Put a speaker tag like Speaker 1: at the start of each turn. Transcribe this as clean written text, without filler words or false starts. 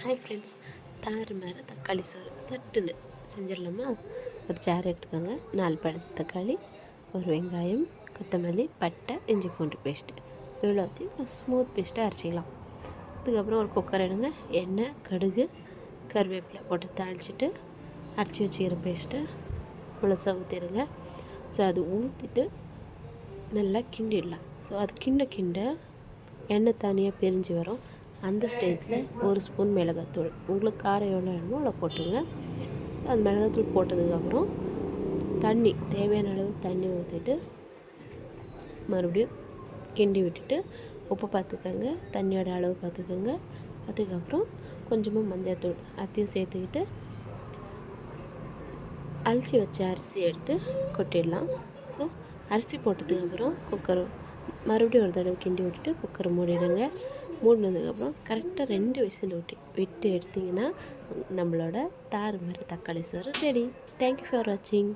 Speaker 1: Hi friends, தாறுமாறு தக்காளி சோறு சட்டுன்னு செஞ்சிடலாமா? ஒரு ஜார் எடுத்துக்கோங்க. 4 பழுத்த தக்காளி, ஒரு வெங்காயம், கொத்தமல்லி, பட்டை, இஞ்சி பூண்டு பேஸ்ட்டு இவ்வளோ ஊற்றி ஸ்மூத் பேஸ்ட்டாக அரைச்சிக்கலாம். அதுக்கப்புறம் ஒரு குக்கர் எடுங்க. எண்ணெய், கடுகு, கருவேப்பிலை போட்டு தாளிச்சிட்டு அரைச்சி வச்சுக்கிற பேஸ்ட்டை முழுசாக ஊற்றிடுங்க. ஸோ அது ஊற்றிட்டு நல்லா கிண்டிடலாம். ஸோ அது கிண்ட எண்ணெய் தனியாக பிரிஞ்சு வரும். அந்த ஸ்டேஜில் ஒரு ஸ்பூன் மிளகாத்தூள், உங்களுக்கு காரம் எவ்வளோ வேணுமோ அவ்வளோ போட்டுங்க. அது மிளகாத்தூள் போட்டதுக்கப்புறம் தண்ணி, தேவையான அளவு தண்ணி ஊற்றிட்டு மறுபடியும் கிண்டி விட்டுட்டு உப்பு பார்த்துக்கோங்க, தண்ணியோட அளவு பார்த்துக்கோங்க. அதுக்கப்புறம் கொஞ்சமாக மஞ்சள்தூள் அதையும் சேர்த்துக்கிட்டு அலசி வச்ச அரிசி எடுத்து கொட்டிடலாம். ஸோ அரிசி போட்டதுக்கப்புறம் குக்கர் மறுபடியும் ஒரு தடவை கிண்டி விட்டுட்டு குக்கரை மூடிடுங்க. மூடினதுக்கப்புறம் கரெக்டாக 2 விசில் விட்டு எடுத்திங்கன்னா நம்மளோட தாறுமாறு தக்காளி சோறு ரெடி. தேங்க்யூ ஃபார் வாட்சிங்.